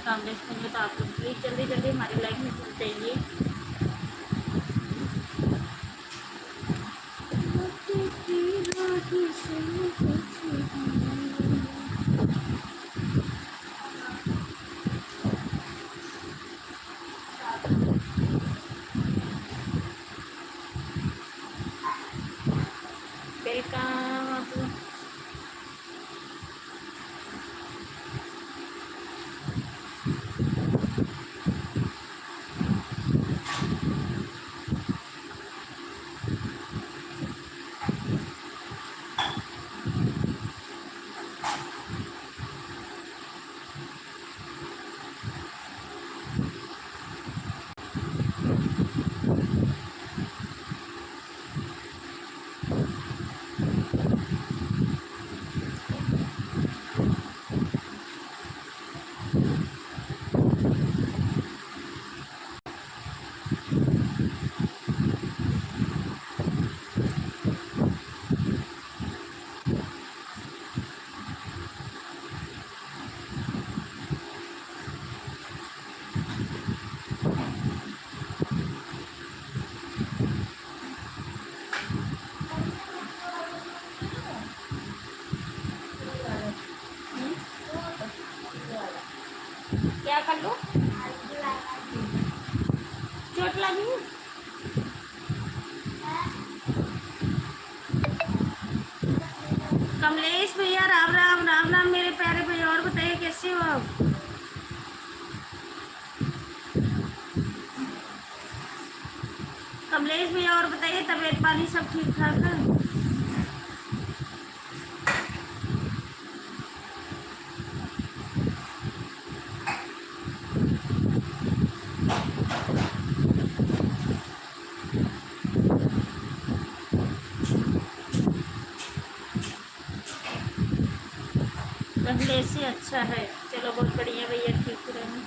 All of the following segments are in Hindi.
काम वेस्ट होंगे, तो आप लोग प्लीज़ जल्दी जल्दी हमारे लाइफ में जुड़ जाइए। वेलकम। क्या कर लो? चोट लगी? कमलेश भैया राम राम राम राम मेरे प्यारे भैया। और बताइए कैसे हो आप? कमलेश भैया और बताइए, तबीयत पानी सब ठीक ठाक है? पहले से अच्छा है। चलो बहुत बढ़िया भैया, ठीक रहे।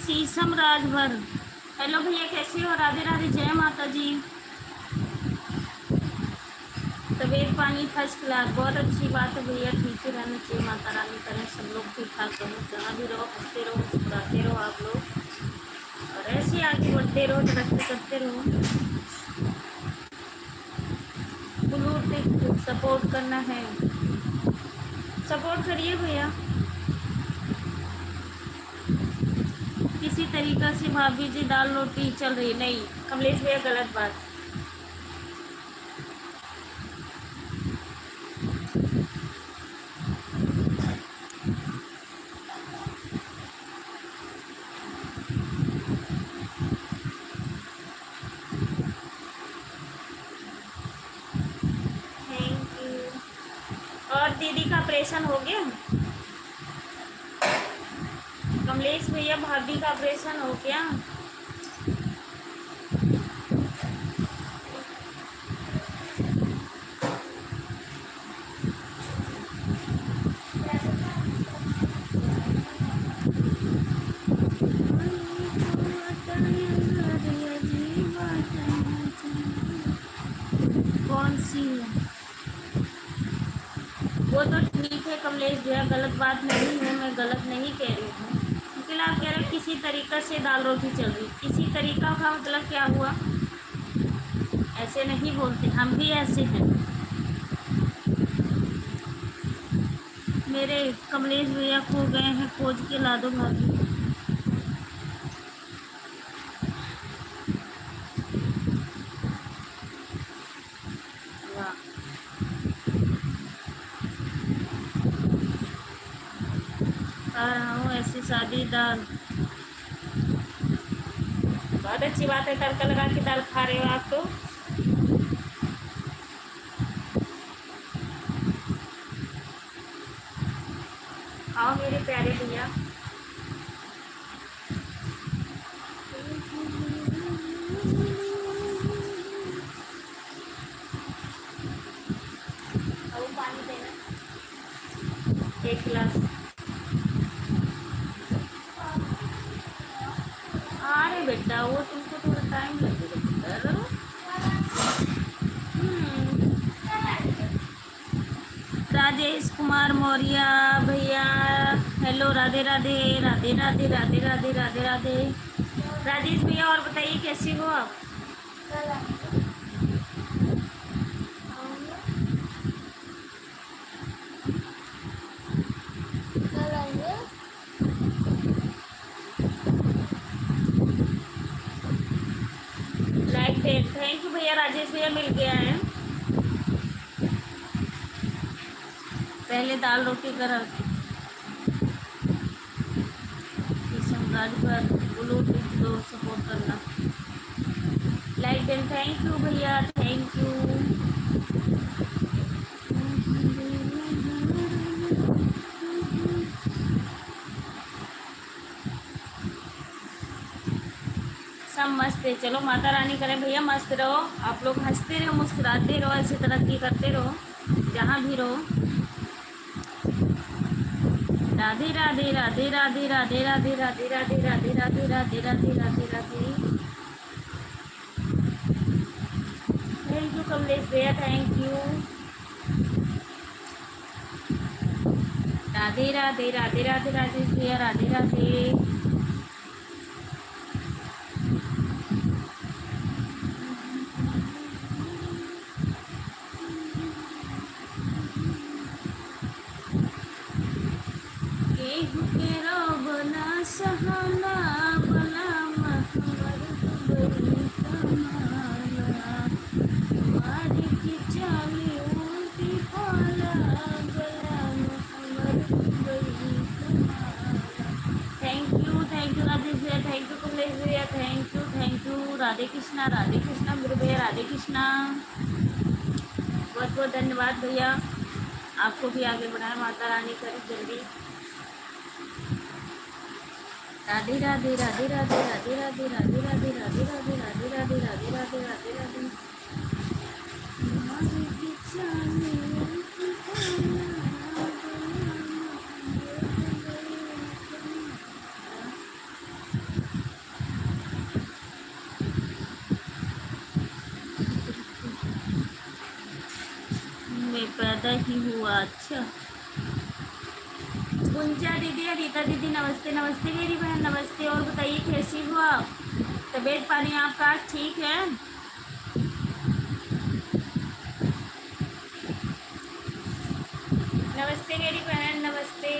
शीशम राजभर, हेलो भैया कैसे हो? राधे राधे, जय माता जी। तबीयत पानी फर्स्ट क्लास, बहुत अच्छी बात है भैया, ठीक ही रहना चाहिए। माता रानी करें सब लोग ठीक ठाक रहो, जहाँ भी रहो हंसते रहो मुस्कुराते रहो आप लोग, और ऐसे आगे बढ़ते रहो, तरक्की करते रहो। ब्लूटूथ सपोर्ट करना है, सपोर्ट करिए भैया। किसी तरीका से भाभी जी दाल रोटी चल रही? नहीं कमलेश भैया, गलत बात। Thank you. और दीदी का ऑपरेशन हो गया? कमलेश भैया भाभी का ऑपरेशन हो गया? कौन सी है? वो तो ठीक है कमलेश भैया, गलत बात नहीं है, मैं गलत नहीं कह रही हूँ। लेकिन आप कह रहे हो किसी तरीक़ा से दाल रोटी चल रही, किसी तरीक़ा का मतलब क्या हुआ? ऐसे नहीं बोलते, हम भी ऐसे हैं। मेरे कमलेश भैया खो गए हैं, खोज के ला दो भाभी। खा रहा हूँ ऐसी सादी दाल। बहुत अच्छी बात है, तड़का लगा के दाल खा रहे हो आप तो। आओ मेरे प्यारे भैया। आओ पानी देना, एक गिलास। अरे बेटा वो तुमको थोड़ा टाइम लगेगा पुत्र। राजेश कुमार मौर्य भैया हेलो, राधे राधे राधे राधे राधे राधे राधे राधे। राजेश भैया और बताइए कैसे हो आप? लाइक थैंक यू भैया, राजेश भैया मिल गया है। पहले दाल रोटी करा सम्राट पर बोलो तो सपोर्ट करना। लाइक देन थैंक यू भैया, थैंक यू। सब मस्त है, चलो माता रानी करें भैया मस्त रहो, आप लोग हंसते रहो, मुस्कुराते रहो, ऐसे तरक्की करते रहो जहाँ भी रहो। राधे राधे राधे राधे राधे राधे राधे राधे राधे राधे राधे राधे राधे राधे। थैंक यू कमलेश भैया, थैंक यू। राधे राधे राधे राधे राधे भैया, राधे राधे। सहाना बला महमर दुबई कमाला, मारी की चाली उल्टी पाला, बला महमर दुबई कमाला। थैंक यू राजेश भैया, थैंक यू कमलेश भैया, थैंक यू राधे कृष्णा मेरे भैया, राधे कृष्णा। बहुत बहुत धन्यवाद भैया, आपको भी आगे बढ़ाए माता रानी करे जल्दी। राधे राधे राधे राधे राधे राधे राधे राधे राधे राधे राधे राधे राधे राधे राधे राधे। मैं पैदा ही हुआ। अच्छा गुंजा दीदी, रीता दीदी नमस्ते, नमस्ते मेरी बहन, नमस्ते। और बताइए कैसी हो आप? तबीयत पानी आपका ठीक है? नमस्ते मेरी बहन, नमस्ते।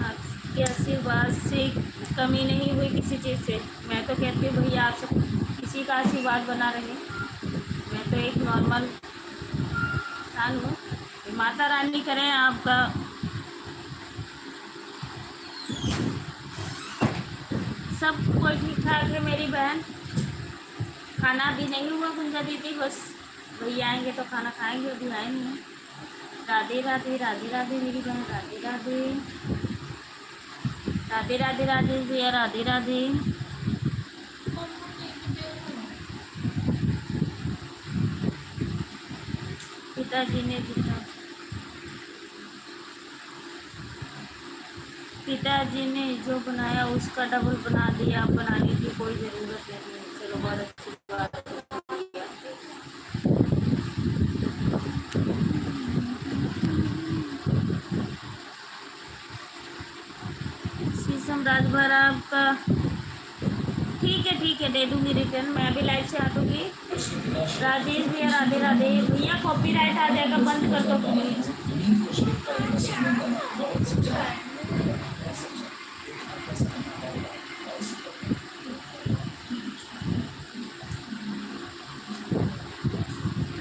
आपके आशीर्वाद से कमी नहीं हुई किसी चीज़ से। मैं तो कहती हूँ भैया आप सब किसी का आशीर्वाद बना रहे। मैं तो एक नॉर्मल इंसान हूँ, माता रानी करें आपका सब कोई ठीक ठाक है मेरी बहन। खाना अभी नहीं हुआ गुंजा दीदी, बस भैया आएंगे तो खाना खाएंगे, अभी आए नहीं हैं। राधे राधे राधे राधे मेरी बहन, राधे राधे राधे राधे राधे भैया, राधे राधे। पिताजी ने जो बनाया उसका डबल बना दिया, बनाने की कोई ज़रूरत नहीं। चलो बहुत अच्छी बात है। शीशम राजभर आपका ठीक है दे दूंगी रिटर्न, मैं अभी लाइव से हटूंगी। राजेश भैया राधे राधे। भैया कॉपीराइट आ जाएगा, बंद कर दो प्लीज।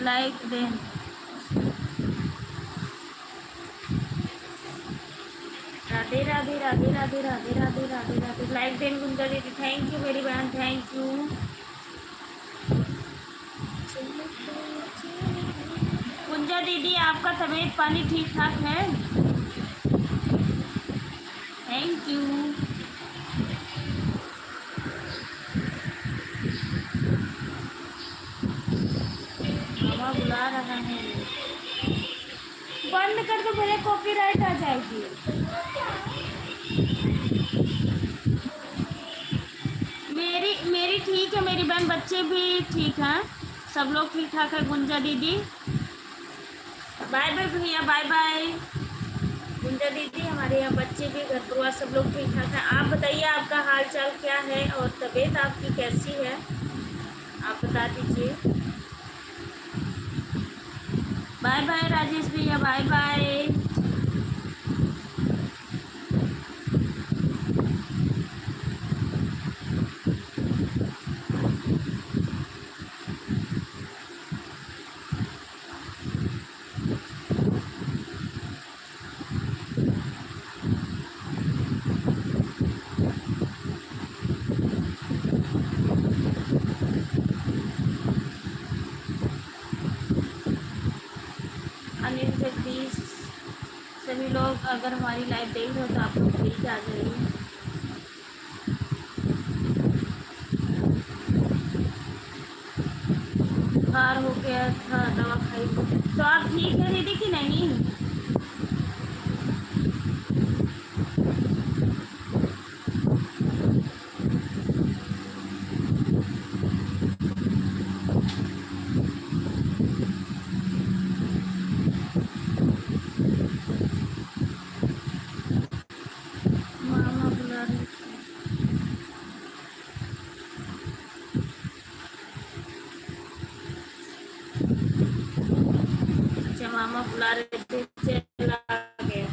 लाइक दें, राधे राधे राधे राधे राधे राधे राधे राधे। लाइक दें गुंजा दीदी, थैंक यू मेरी बहन, थैंक यू। गुंजा दीदी, आपका तबीयत पानी ठीक ठाक है? Thank you. मामा बुला रहा है। बंद कर दो, मेरे कॉपीराइट आ जाएगी। मेरी ठीक है, मेरी बहन बच्चे भी ठीक हैं, सब लोग ठीक ठाक है। गुंजा दीदी बाय बाय भैया, बाय बाय। गुंजा दीदी, हमारे यहाँ बच्चे भी, घर परिवार सब लोग ठीक ठाक हैं। आप बताइए, आपका हाल चाल क्या है और तबीयत आपकी कैसी है, आप बता दीजिए। बाय बाय राजेश भैया, बाय बाय। अनिल जगदीश, सभी लोग अगर हमारी लाइव देख रहे हो तो आप लोग प्लीज आ जाइए। बुखार हो गया था, दवा खाई, तो आप ठीक है दीदी कि नहीं? मामा बुला रहे थे। अच्छा, मामा बुला रहे थे, चला गया।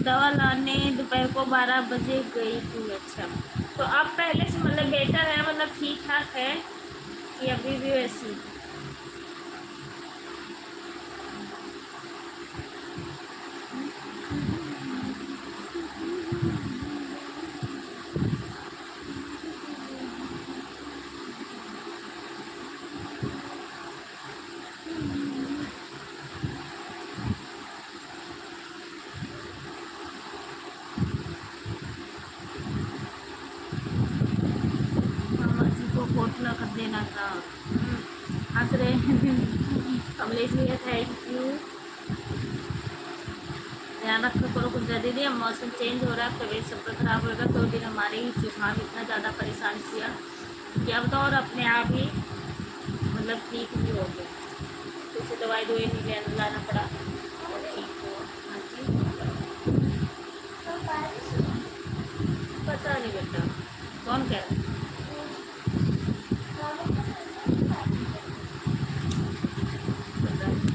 दवा लाने दोपहर को 12 बजे गई थी। अच्छा, तो अब पहले से मतलब बेटर है, मतलब ठीक ठाक है कि अभी भी वैसी? मामा जी को कोटला कर देना था। हंस रहे हैं कमलेश भैया, थैंक यू। ध्यान रखो करो गुंजा दीदी, अब मौसम चेंज हो रहा है, तबीयत सबका खराब होगा। 2 दिन हमारे ही जुकाम इतना ज़्यादा परेशान किया कि अब तो और अपने आप ही मतलब ठीक भी हो गया, कुछ दवाई नहीं लाना पड़ा और ठीक हुआ। हाँ जी, पता नहीं बेटा, कौन कह रहा है? पता नहीं।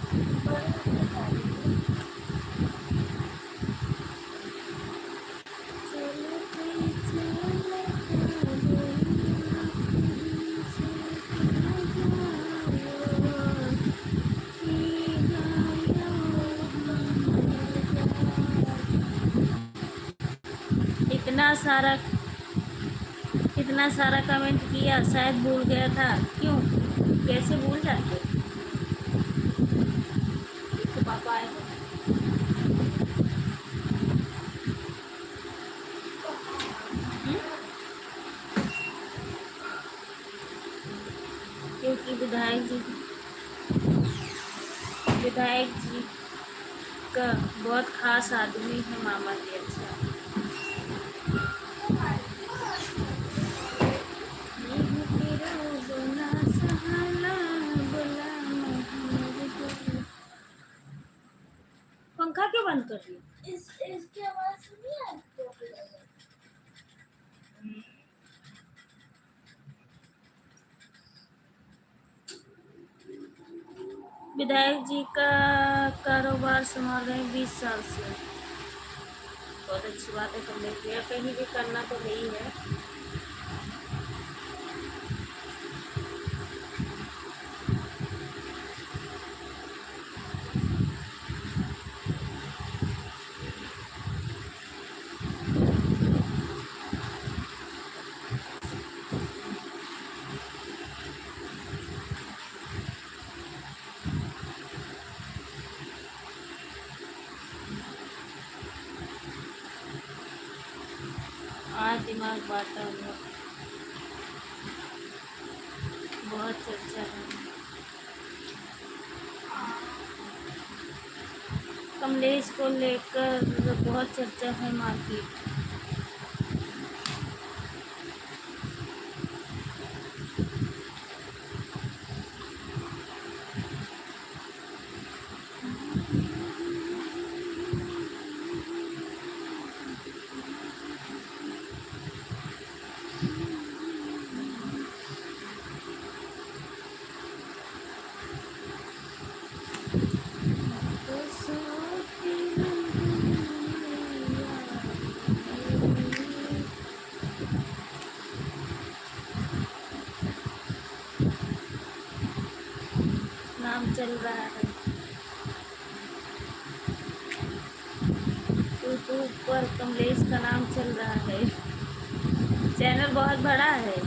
इतना सारा कमेंट किया, शायद भूल गया था। क्यों, कैसे भूल जाते? तो पापा आए थे। क्योंकि विधायक जी का बहुत खास आदमी है मामा जी। अच्छा, पंखा क्यों बंद कर रही है? इसकी आवाज सुनिए आपको। विधायक जी का कारोबार संभाल रहे हैं 20 साल से। बहुत अच्छी बात है, कर लेती है, कहीं भी करना तो नहीं है। आज दिमाग बांटा हुआ, बहुत चर्चा है। कमलेश को लेकर बहुत चर्चा है मार्केट। नाम चल रहा है यूट्यूब पर, कमलेश का नाम चल रहा है। चैनल बहुत बड़ा है।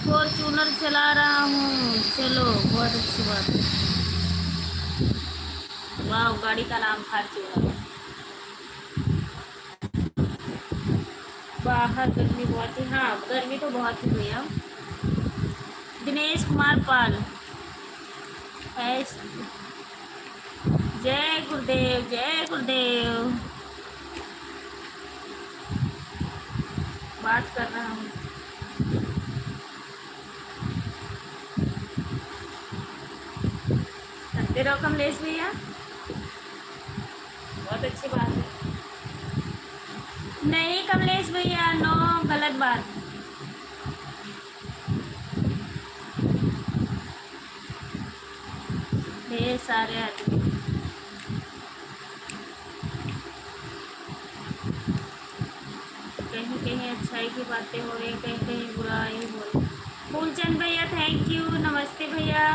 फॉर्चूनर चला रहा हूँ, चलो बहुत अच्छी बात है। वाह, गाड़ी का नाम फॉर्चूनर। बाहर गर्मी बहुत है। हाँ, गर्मी तो बहुत ही भैया। दिनेश कुमार पाल, जय गुरुदेव, जय गुरुदेव। बात कर रहा हूँ। करते रहो कमलेश भैया, बहुत अच्छी बात है। नहीं कमलेश भैया, नो, गलत बात। ढेर सारे आदमी, कहीं कहीं अच्छाई की बातें हो रही, कहीं कहीं बुराई हो रही। फूलचंद भैया थैंक यू, नमस्ते भैया।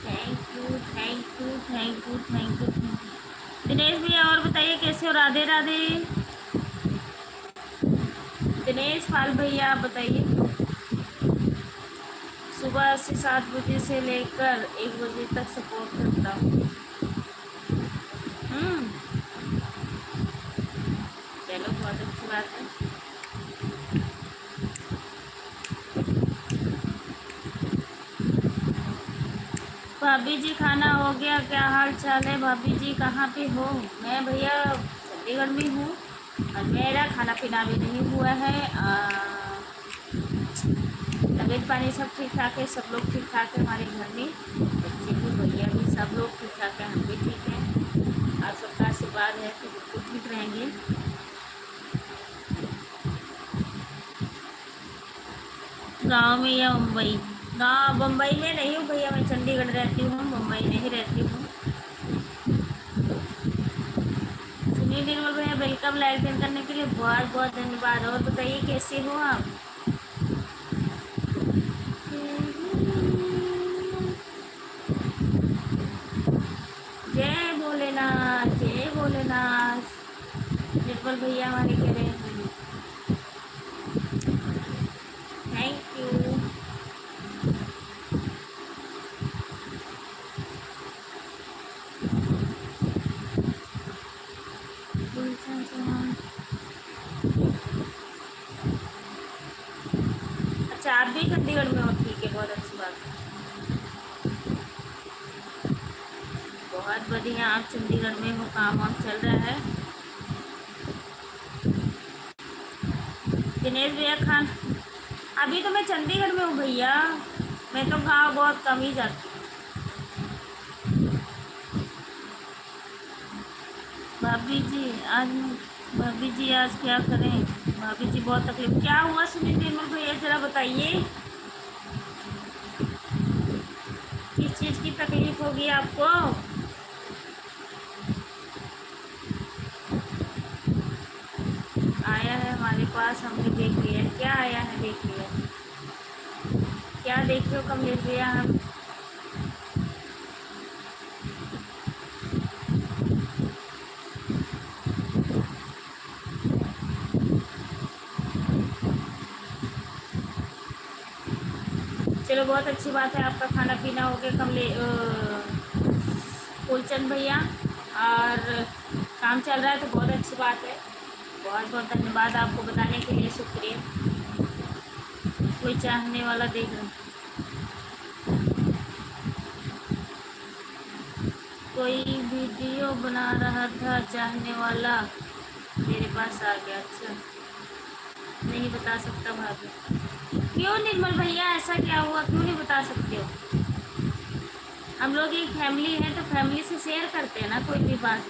Thank you thank you thank you thank you. Dinesh भैया और बताइए कैसे हो? राधे राधे। दिनेश पाल भैया आप बताइए। सुबह से 7 बजे से लेकर 1 बजे तक सपोर्ट करता हूँ। चलो बहुत अच्छी बात है। भाभी जी खाना हो गया? क्या हाल चाल है भाभी जी, कहाँ पे हो? मैं भैया चंडीगढ़ में हूँ और मेरा खाना पीना भी नहीं हुआ है। तबीयत पानी सब ठीक ठाक है, सब लोग ठीक ठाक है हमारे घर में, बच्चे भी भैया भी सब लोग ठीक ठाक है, हम भी ठीक हैं। आप सबका आशीर्वाद है तो बिल्कुल ठीक रहेंगे। गांव में या मुंबई? गाँव मुंबई में नहीं हूँ भैया, मैं चंडीगढ़ रहती हूँ, मुंबई नहीं रहती हूँ। सुनील निर्मल भैया वेलकम, लाइक करने के लिए बहुत बहुत धन्यवाद। और बताइए कैसे हो आप? जय भोलेनाथ, जय भोलेनाथ। निर्मल भैया हमारे कह रहे हैं थैंक यू। बहुत अच्छी बात है। बहुत बढ़िया। आप चंडीगढ़ में हो, काम वाम चल रहा है। दिनेश भैया खान, अभी तो मैं चंडीगढ़ में हूँ भैया, मैं तो गाँव बहुत कम ही जाती हूँ। भाभी जी आज भाभी जी आज क्या करें? भाभी जी बहुत तकलीफ। क्या हुआ सुनील निर्मल भैया, जरा बताइए, किस चीज़ की तकलीफ होगी आपको? आया है हमारे पास, हमने देख लिया। क्या आया है, देख लिया? क्या देख रहे हो कमलेश भैया? हम चलो बहुत अच्छी बात है, आपका खाना पीना हो गया फूलचंद भैया, और काम चल रहा है तो बहुत अच्छी बात है। बहुत बहुत धन्यवाद आपको बताने के लिए, शुक्रिया। कोई चाहने वाला देख रहा, कोई वीडियो बना रहा था, चाहने वाला मेरे पास आ गया। अच्छा, नहीं बता सकता भाभी। क्यों निर्मल भैया, ऐसा क्या हुआ, क्यों नहीं बता सकते हो? हम लोग एक फैमिली है तो फैमिली से शेयर करते हैं ना कोई भी बात।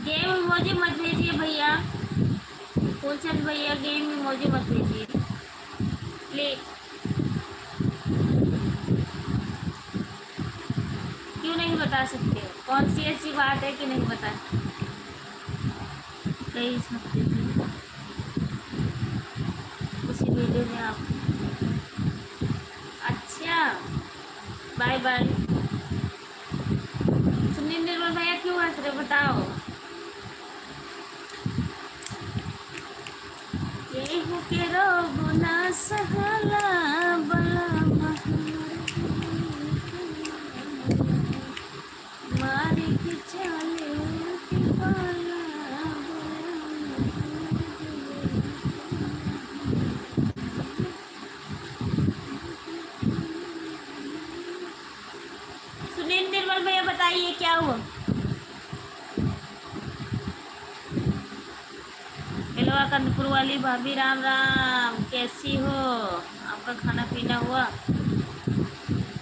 गेम इमोजी मत भेजिए भैया, फूलचंद भैया गेम इमोजी मत भेजिए प्लीज। क्यों नहीं बता सकते हो? कौन सी ऐसी बात है कि नहीं बता? कई हफ्ते उसी वीडियो में आप। अच्छा, बाय बाय। सुनील निर्मल भैया क्यों हंस रहे, बताओ? केहू के रोग ना सहला बला मारी के चले के बाला। सुनील निर्मल भैया बताइए क्या हुआ? हेलो कंदपुर वाली भाभी, राम राम, कैसी हो? आपका खाना पीना हुआ?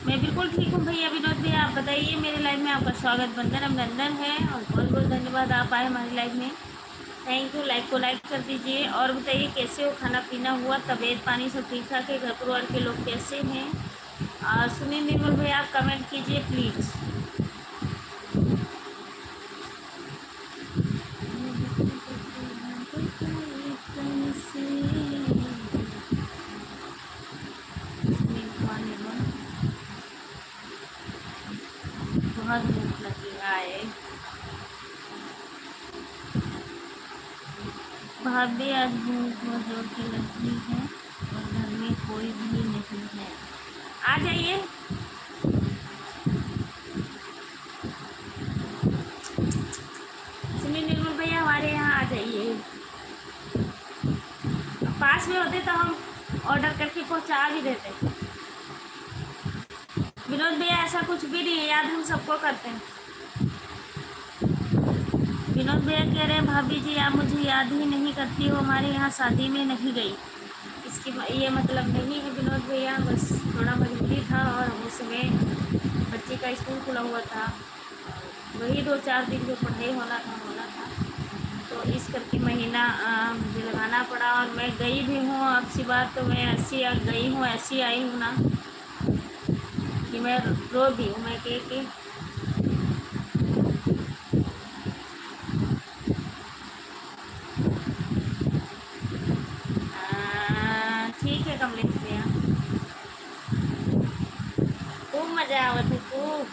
मैं बिल्कुल ठीक हूँ भैया। विनोद भैया आप बताइए, मेरे लाइफ में आपका स्वागत, बंधन अभिनंदन है, और बहुत बहुत धन्यवाद आप आए हमारी लाइफ में। Thank you. लाइक को लाइक कर दीजिए, और बताइए कैसे हो, खाना पीना हुआ, तबीयत पानी सब ठीक ठाक है, घर परिवार के लोग कैसे हैं? और सुनील निर्मल भैया आप कमेंट कीजिए प्लीज़। बहुत भूख लगी है भाभी, आज भूख बहुत जोर की लगी है और घर में कोई भी नहीं है। आ जाइए। सुनील निर्मल भैया हमारे यहाँ आ जाइए। पास में होते तो हम ऑर्डर करके पहुँचा भी देते। विनोद भैया ऐसा कुछ भी नहीं है, याद हम सबको करते हैं। विनोद भैया कह रहे हैं भाभी जी आप मुझे याद ही नहीं करती हो, हमारे यहाँ शादी में नहीं गई। इसकी ये मतलब नहीं है विनोद भैया, बस थोड़ा मजबूरी था, और उस समय बच्चे का स्कूल खुला हुआ था, वही 2-4 दिन जो पढ़ाई होना था, तो इस करके महीना मुझे लगाना पड़ा, और मैं गई भी हूँ। अब सी बात तो मैं ऐसी गई हूँ, ऐसी आई हूँ ना कि मैं रो भी हूँ। मैं के ठीक है कमलेश भैया, खूब मज़ा आवत है, खूब।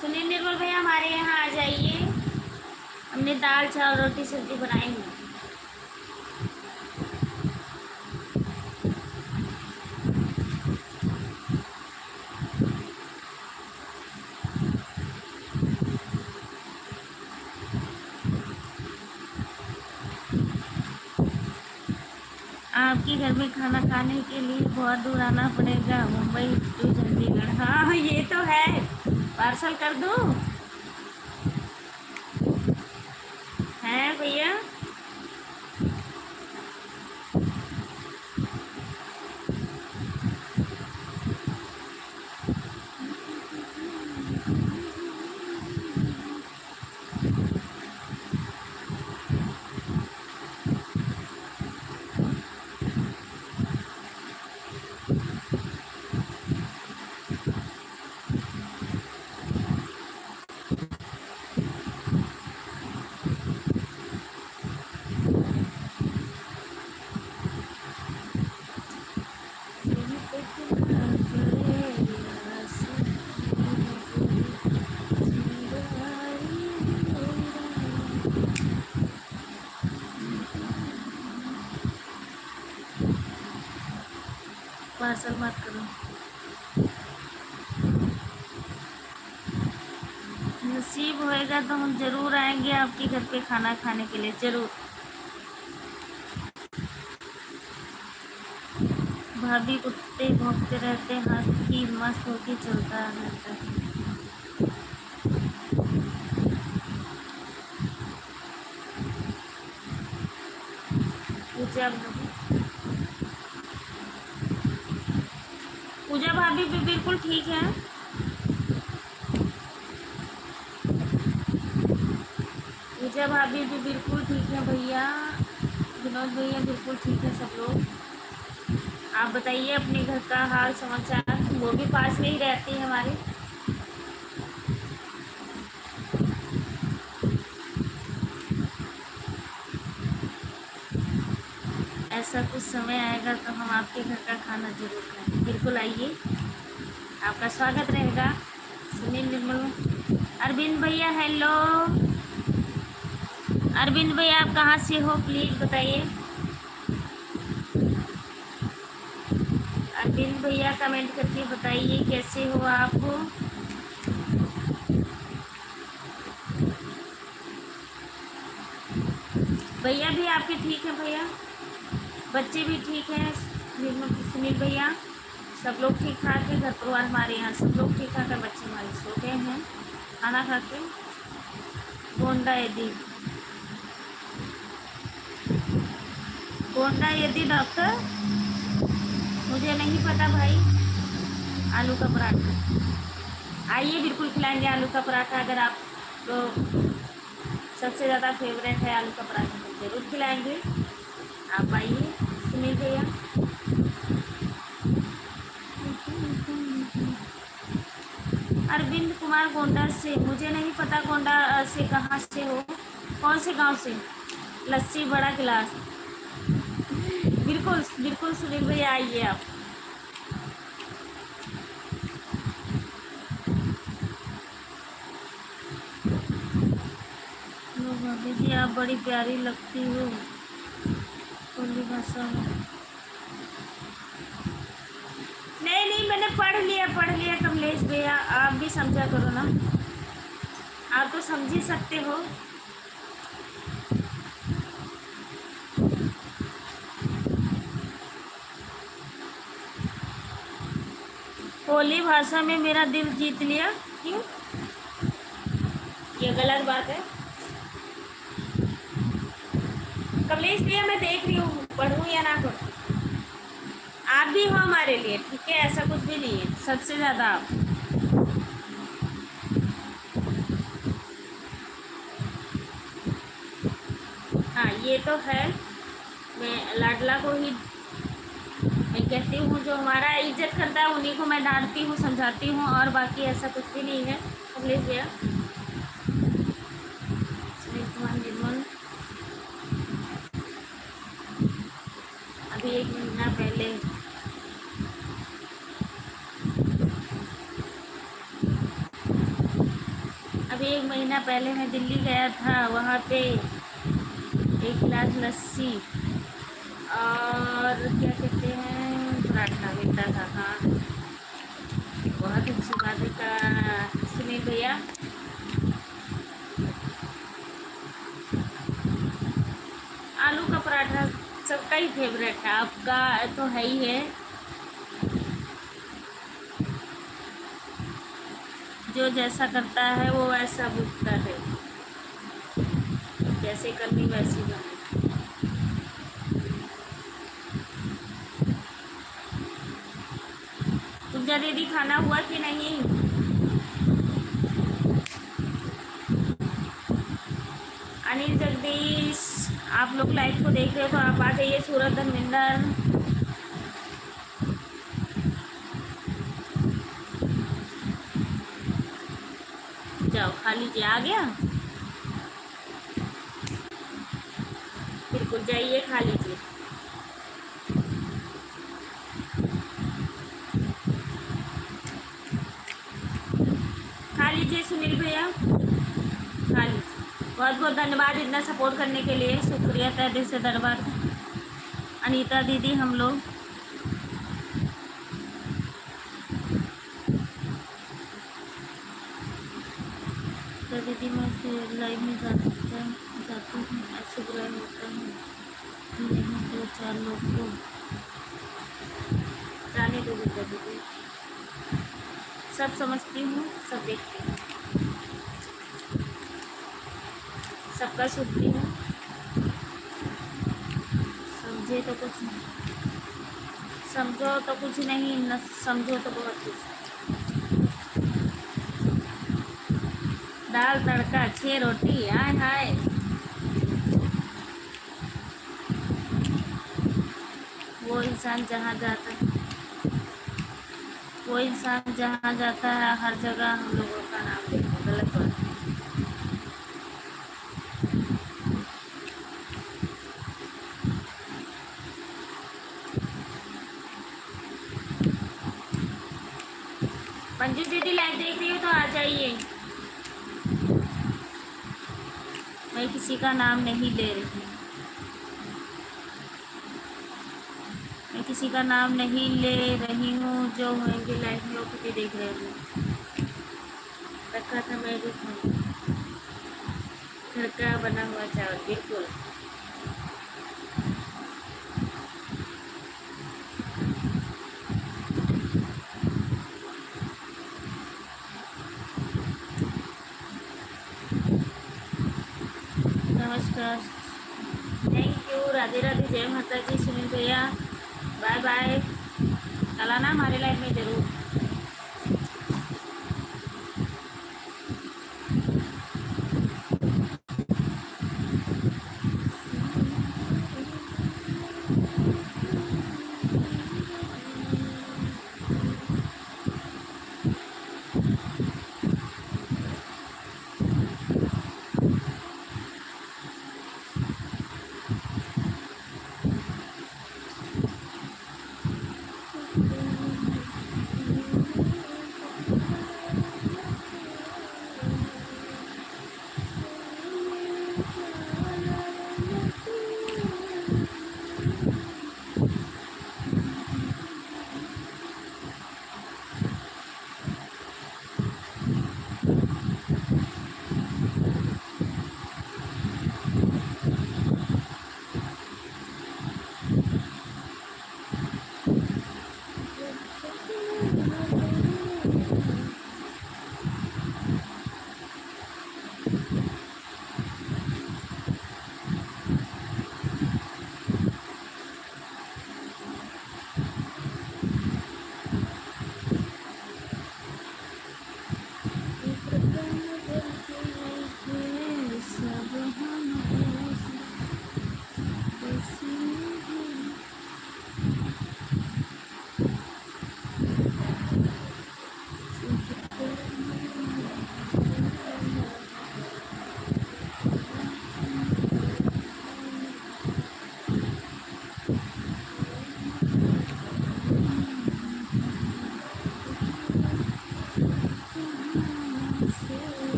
सुनील निर्मल भैया हमारे यहाँ आ जाइए, हमने दाल चावल रोटी सब्जी बनाई है। आपके घर में खाना खाने के लिए बहुत दूर आना पड़ेगा, मुंबई टू चंडीगढ़। हाँ ये तो है, पार्सल कर दूँ? है भैया? पार्सल मत करो। नसीब होएगा तो हम जरूर आएंगे आपके घर पे खाना खाने के लिए, जरूर। भाभी कुत्ते भौंकते रहते, हाथी मस्त होके चलता रहता है। पूजा पूजा भाभी भी बिल्कुल ठीक है। पूजा भाभी भी बिल्कुल ठीक है भैया। विनोद भैया बिल्कुल ठीक है सब लोग। आप बताइए अपने घर का हाल समाचार। वो भी पास में ही रहती है हमारे। ऐसा कुछ समय आएगा तो हम आपके घर का खाना जरूर खाएंगे। बिल्कुल आइए, आपका स्वागत रहेगा। सुनील निर्मल, अरविंद भैया हेलो। अरविंद भैया आप कहाँ से हो प्लीज़ बताइए। अरविंद भैया कमेंट करके बताइए कैसे हो आप। भैया भी आपके ठीक है भैया, बच्चे भी ठीक हैं। सुनील भैया सब लोग ठीक ठाक है, घर परिवार हमारे यहाँ सब लोग ठीक ठाक है। बच्चे हमारे सो गए हैं खाना खा के। गोंडा यदि, गोंडा यदि डॉक्टर मुझे नहीं पता भाई। आलू का पराठा आइए बिल्कुल खिलाएंगे आलू का पराठा। अगर आप तो सबसे ज़्यादा फेवरेट है आलू का पराठा तो ज़रूर खिलाएंगे। आप आइए सुनील भैया। अरविंद कुमार गोंडा से, मुझे नहीं पता गोंडा से कहाँ से हो, कौन से गांव से। लस्सी बड़ा गिलास, बिल्कुल बिल्कुल सुनील भैया आइए आप। भाभी जी आप बड़ी प्यारी लगती हो बोली भाषा में। नहीं नहीं मैंने पढ़ लिया कमलेश भैया, आप भी समझा करो ना, आप तो समझ ही सकते हो। होली भाषा में मेरा दिल जीत लिया, क्यों? ये गलत बात है कमलेश भैया। मैं देख रही हूँ पढ़ूँ या ना पढ़ूँ, आप भी हो हमारे लिए, ठीक है? ऐसा कुछ भी नहीं है, सबसे ज़्यादा आप। हाँ ये तो है, मैं लाडला को ही मैं कहती हूँ, जो हमारा इज्जत करता है उन्हीं को मैं डांटती हूँ, समझाती हूँ, और बाकी ऐसा कुछ भी नहीं है कमलेश भैया। सुनील कुमार निर्मल अभी एक महीना पहले मैं दिल्ली गया था, वहाँ पे एक गिलास लस्सी और क्या कहते हैं पराठा मिलता था। हाँ बहुत अच्छी बात है सुनील भैया। आलू का पराठा सबका आपका ही फेवरेट है, आपका तो है ही है। जो जैसा करता है वो वैसा भुगता है, जैसे करनी वैसी बने। पूजा दीदी खाना हुआ कि नहीं? अनिल जगदीश, आप लोग लाइव को देख रहे हो तो आप आ जाइए। सूरज धर्मेंद्र, जाओ खा लीजिए। आ गया? बिल्कुल जाइए, खा लीजिए। खा लीजिए सुनील भैया, खा लीजिए। बहुत बहुत धन्यवाद इतना सपोर्ट करने के लिए, शुक्रिया तहे दिल से धन्यवाद। अनीता दीदी, हम लोग तो दीदी मैं उसके लाइव में जाती हूँ, ऐसे बुरा होता है नहीं, दो चार लोग को जाने दो दीदी, सब समझती हूँ, सब देखती हूँ, सबका सुनती हूँ। समझे तो कुछ नहीं, समझो तो कुछ नहीं, न समझो तो बहुत कुछ। दाल तड़का 6 रोटी, हाय हाय। वो इंसान जहाँ जाता है, वो इंसान जहाँ जाता है हर जगह हम लोगों का नाम लेता है, गलत बात है। मंजू दीदी लाइव देख रही हो तो आ जाइए। मैं किसी का नाम नहीं ले रही, मैं किसी का नाम नहीं ले रही हूँ। जो होंगे लाइफ में वो भी देख रहे हो। रखा था मैं भी खाऊँ, घर का बना हुआ चावल, बिल्कुल। नमस्कार, थैंक यू, राधे राधे, जय माता जी। सुनील भैया बाय बाय, कल आना हमारे लाइफ में ज़रूर।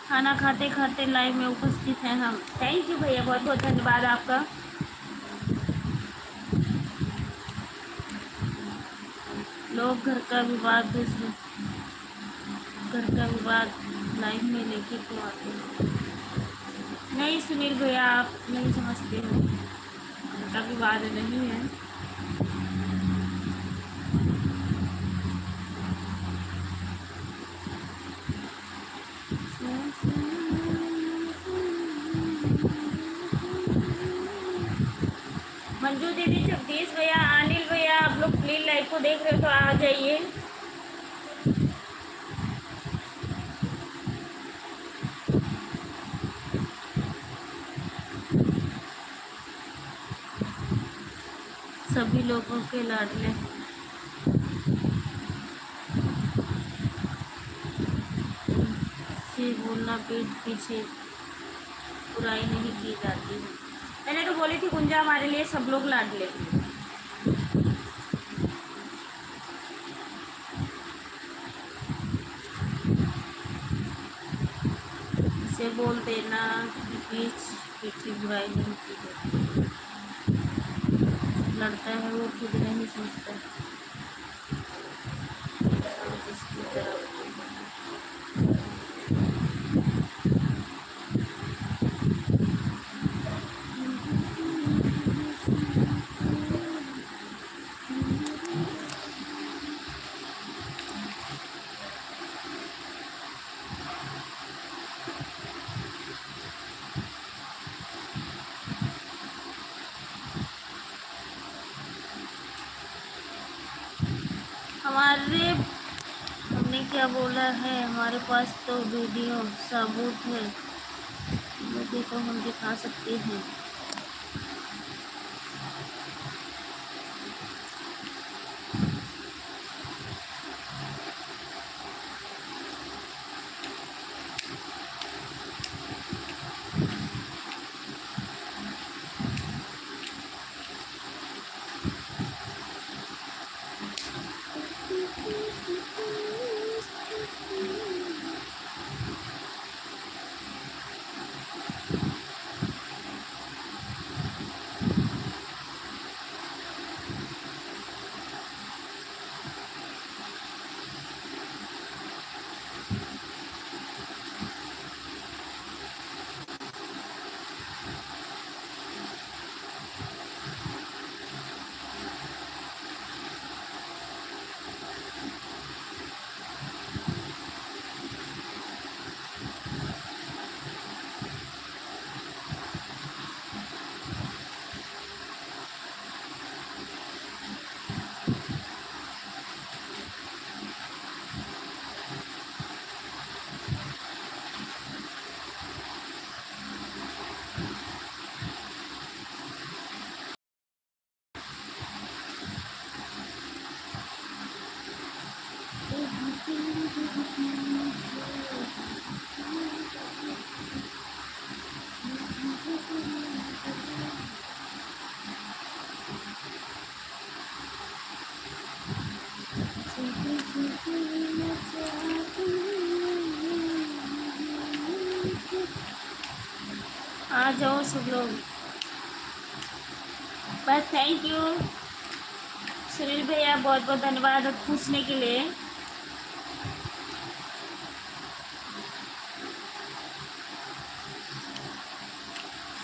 खाना खाते खाते लाइव में उपस्थित हैं हम। थैंक यू भैया, बहुत बहुत धन्यवाद आपका। लोग घर का विवाद लाइफ में लेके क्यों आते हैं? नहीं सुनील भैया, आप नहीं समझते हो, घर का विवाद नहीं है। मंजू दीदी, जगदीश भैया, अनिल भैया, आप लोग प्लीज लाइव को देख रहे हो तो आ जाइए। सभी लोगों के लाडले से बोलना पीठ पीछे बुराई नहीं की जाती है। मैंने तो बोली थी गुंजा हमारे लिए सब लोग लाडले। से बोल देना कि पीछे बुराई नहीं की जाती। लड़ता है वो खुद नहीं सोचता जिसकी तरफ। हमने क्या बोला है? हमारे पास तो वीडियो सबूत है, मुझे तो हम दिखा सकते हैं। आ जाओ सब लोग। बस थैंक यू सुनील भैया, बहुत बहुत धन्यवाद पूछने के लिए।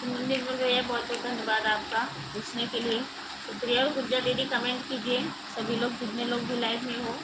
सुनील भैया बहुत बहुत धन्यवाद आपका पूछने के लिए, शुक्रिया। गुज्जा दीदी कमेंट कीजिए, सभी लोग जितने लोग भी लाइव में हो।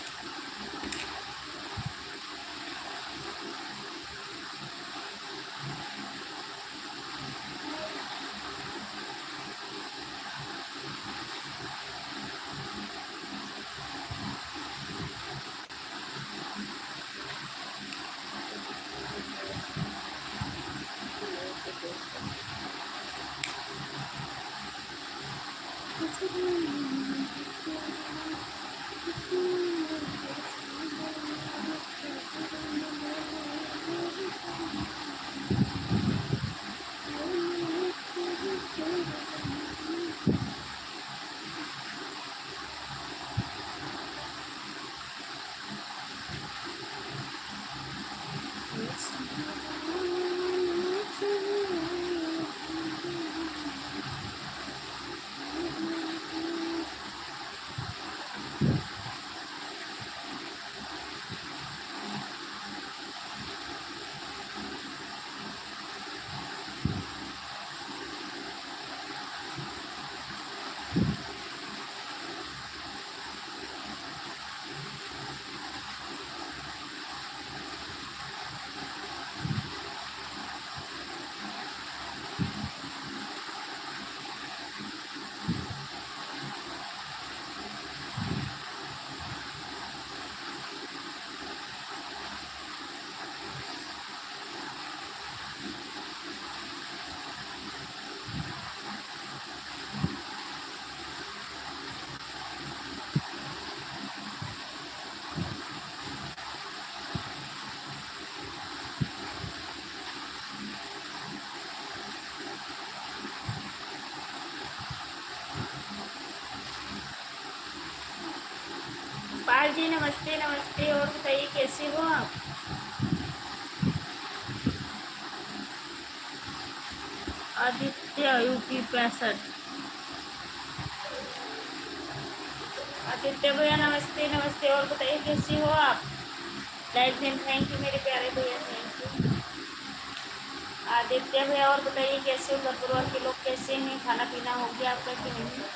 पाल जी नमस्ते नमस्ते। और बताइए कैसे हो आप? आदित्य यूपी 65। आदित्य भैया नमस्ते नमस्ते। और बताइए कैसे हो आप? लाइक एंड थैंक यू मेरे प्यारे भैया, थैंक यू। आदित्य भैया और बताइए कैसे हो? घर परिवार के लोग कैसे हैं? खाना पीना हो गया आपका कि नहीं?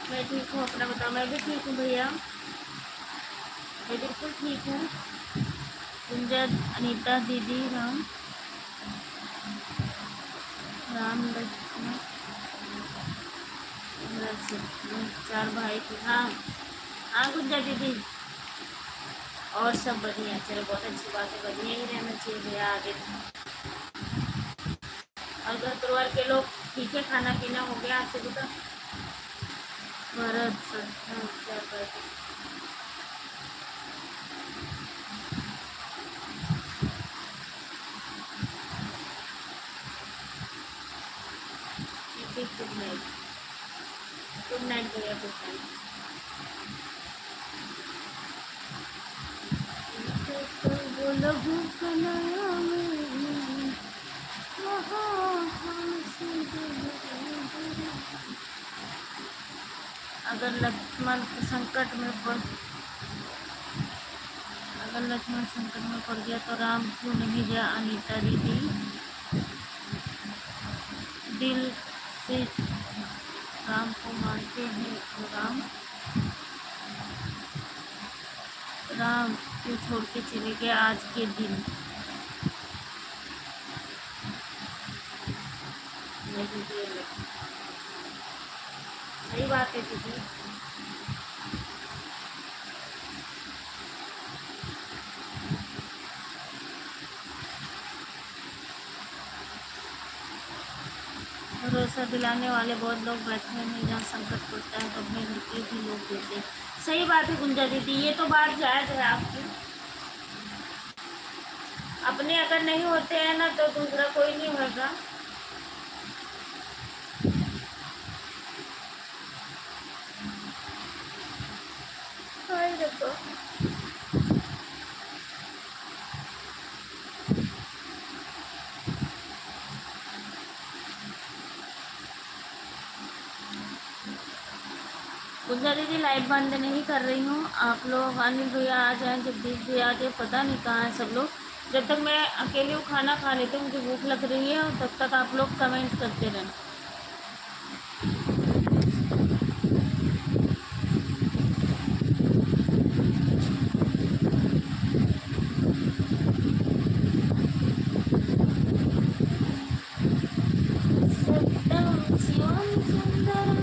मैं ठीक हूँ, अपना बताओ। मैं भी ठीक हूँ भैया, मैं बिल्कुल ठीक हूँ। कुंजन अनीता दीदी राम राम लक्ष्मण चार भाई थे। हाँ हाँ गुंजा दीदी, और सब बढ़िया। चलो बहुत अच्छी बात है, बढ़िया ही रहना चाहिए भैया आगे। और घर परिवार के लोग ठीक है? खाना पीना हो गया आपसे बता? भरत सर हाँ, क्या बात है। ठीक है, गुड नाइट। गुड नाइट भैया, गुड नाइट। लहू कनाया में वहाँ हमसे अगर लक्ष्मण संकट में पड़ अगर लक्ष्मण संकट में पड़ गया तो राम क्यों नहीं गया? अनीता दीदी दिल से राम को मानते हैं तो राम क्यों छोड़ के चले गए आज के दिन? नहीं दिए। सही बात है दीदी। भरोसा दिलाने वाले बहुत लोग बैठे हैं, जहाँ संकट पड़ता है तो अपने घर के भी लोग देते हैं। सही बात है गुंजा दीदी, ये तो बात जायज़ है आपकी। अपने अगर नहीं होते हैं ना तो दूसरा कोई नहीं होगा। देखो गुंजा दीदी लाइव बंद नहीं कर रही हूँ। आप लोग अनिल भैया आ जाए, जगदीश भैया आ जाए, पता नहीं कहाँ है सब लोग। जब तक मैं अकेली हूँ खाना खा लेती हूँ, मुझे भूख लग रही है, और तब तक आप लोग कमेंट करते रहना। सत्यम शिवम सुंदरम।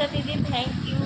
पूजा दीदी, थैंक यू।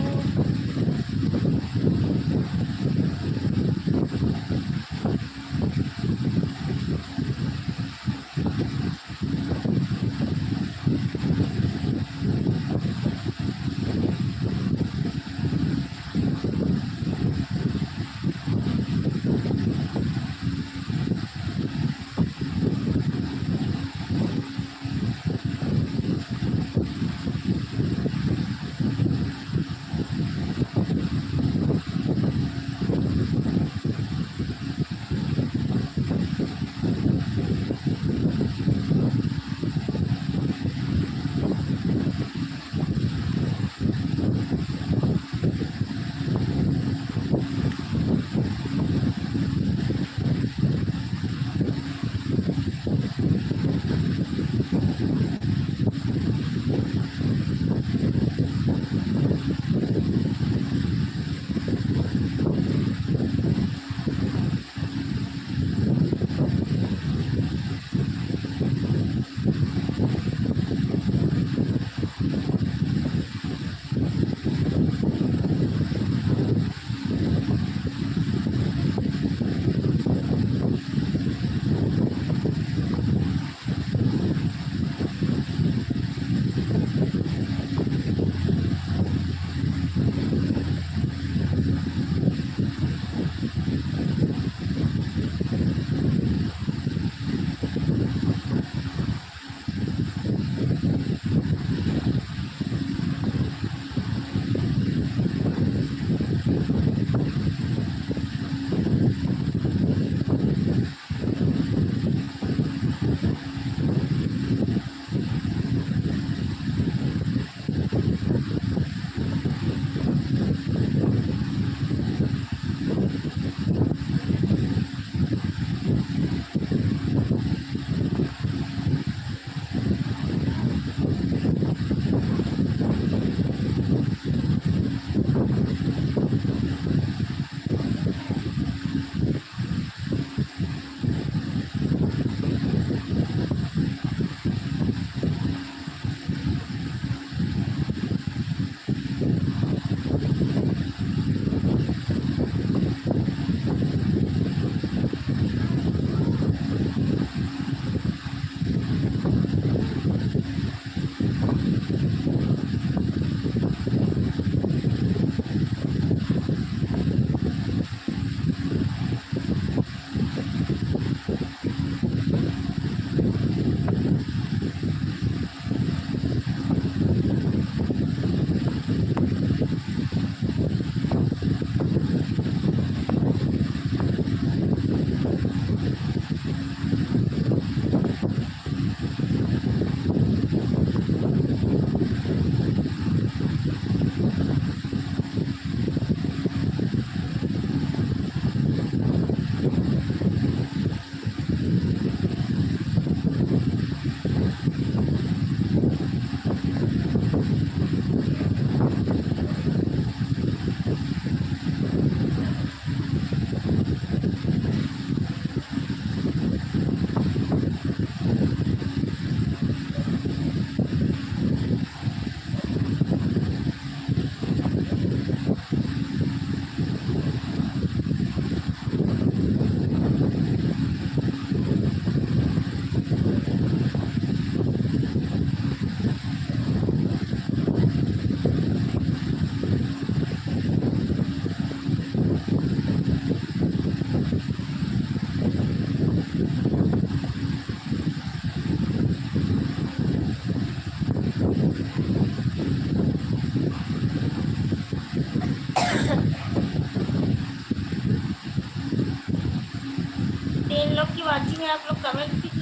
लोग की वाचिंग है, आप लोग कमेंट कीजिए।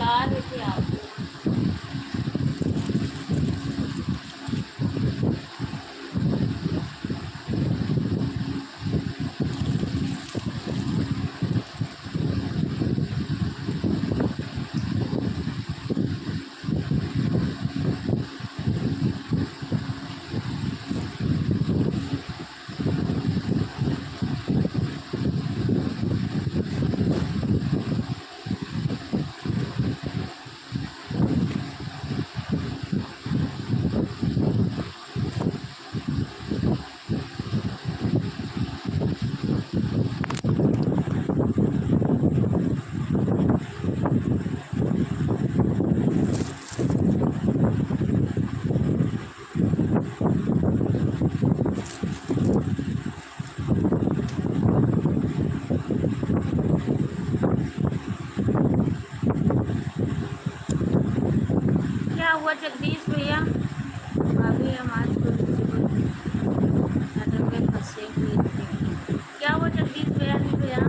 बुला रहे थे आपको। क्या हुआ जगदीश भैया? भाभी हम आज मैटर में फंसे हुए थे। क्या हुआ जगदीश भैया? नहीं भैया,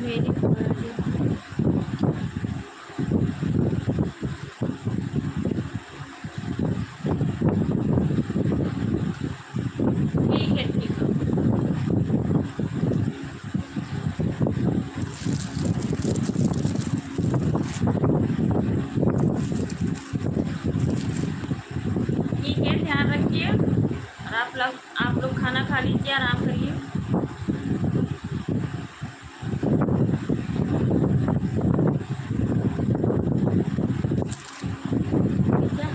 मेरी बर्थडे ठीक है, ठीक है। ठीक है, ध्यान रखिए और आप लोग खाना खा लीजिए, आराम करिए। ठीक है।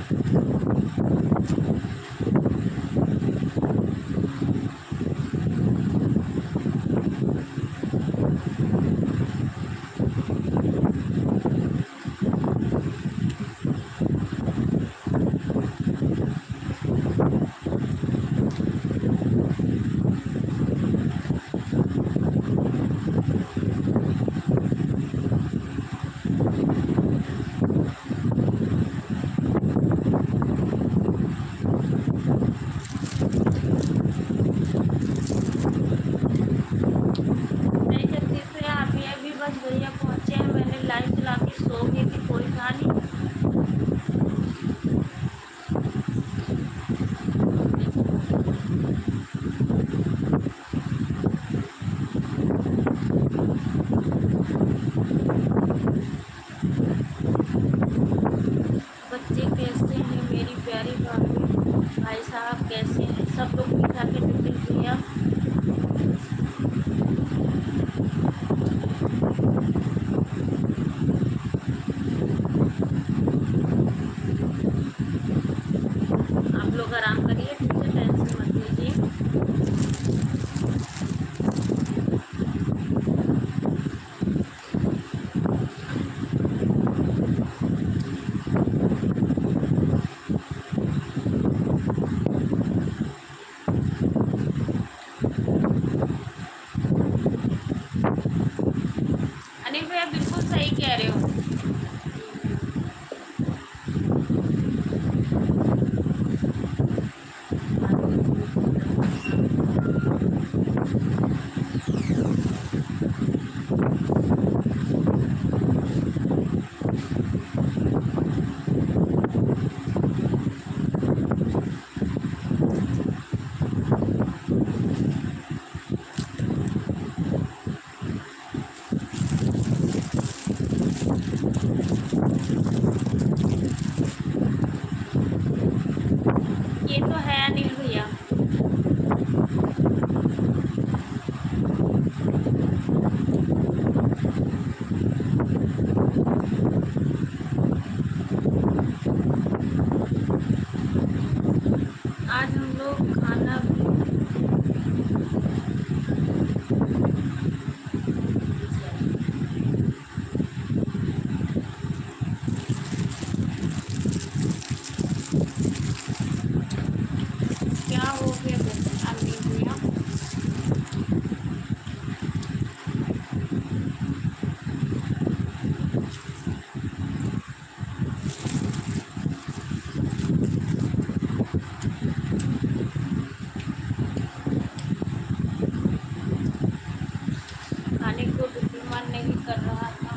नहीं भी कर रहा था,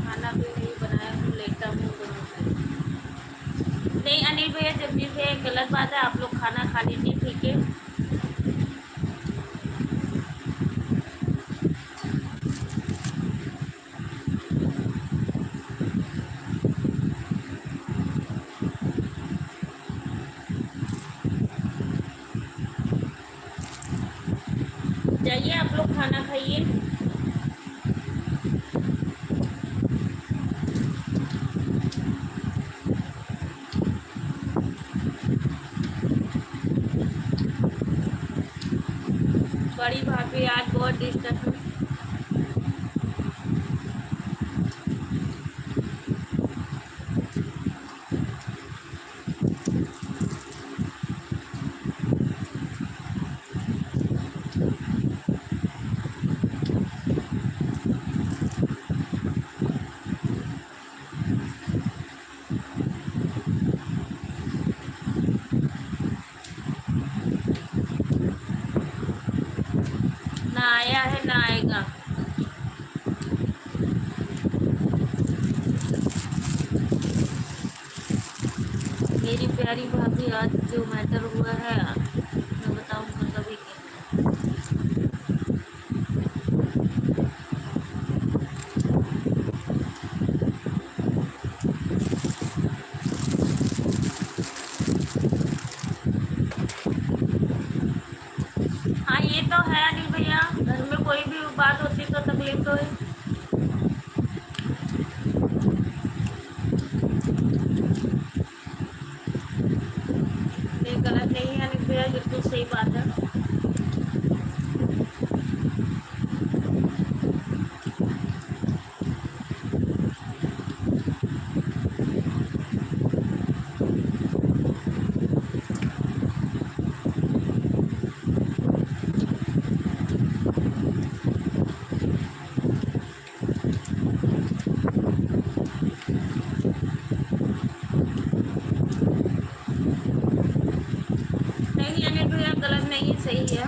खाना भी नहीं बनाया हूँ, लेटा हूँ दोनों टाइम। नहीं अनिल भैया, जब भी से गलत बात है, आप लोग खाना खा लीजिए, ठीक है। जाइए आप लोग खाना खाइए। बड़ी भाभी आज बहुत डिस्टर्ब है। ना आया है ना आएगा। मेरी प्यारी भाभी, आज जो मैटर हुआ है मैं बताऊंगा कभी के। हाँ ये तो है अनिल भैया, घर में कोई भी बात होती तो तकलीफ तो है। ये गलत नहीं है अनिल भैया, बिल्कुल सही बात है। नहीं अनिल भैया, गलत नहीं, सही है।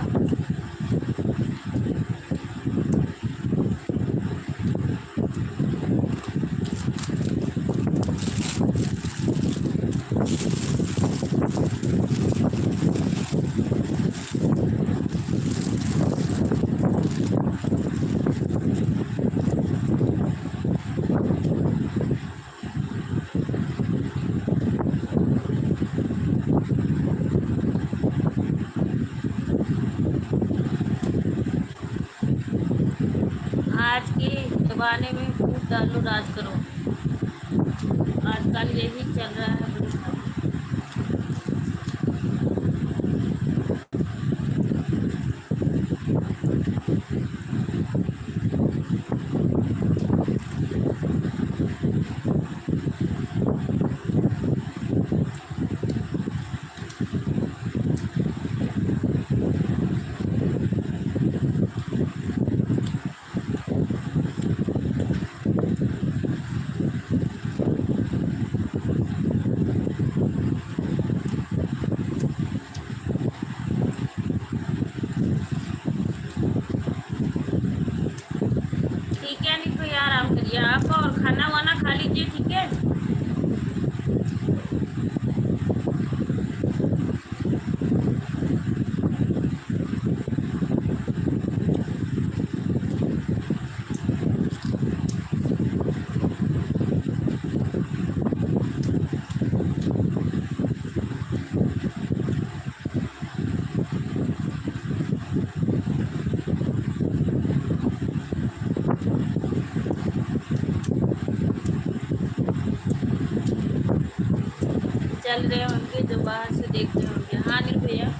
आज के ज़माने में फूट डालो राज करो, आजकल यही चल रहा है। ठीक है अनिल भैया, आराम करिए आप और खाना वाना खा लीजिए, ठीक है। चल रहे होंगे जो बाहर से देख रहे होंगे। हाँ अनिल भैया,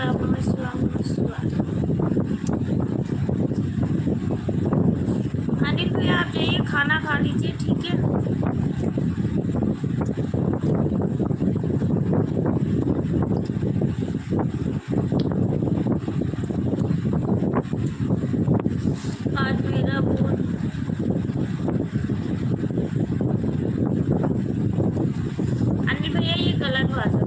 शिवाय ओम नमः शिवाय ओम नमः शिवाय। अनिल भैया आप जाइए खाना खा लीजिए, ठीक है। आज मेरा बहुत अनिल भैया ये गलत बात है।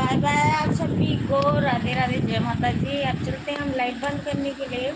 बाय बाय आप सभी को, राधे राधे, जय माता जी। अब चलते हैं हम लाइट बंद करने के लिए।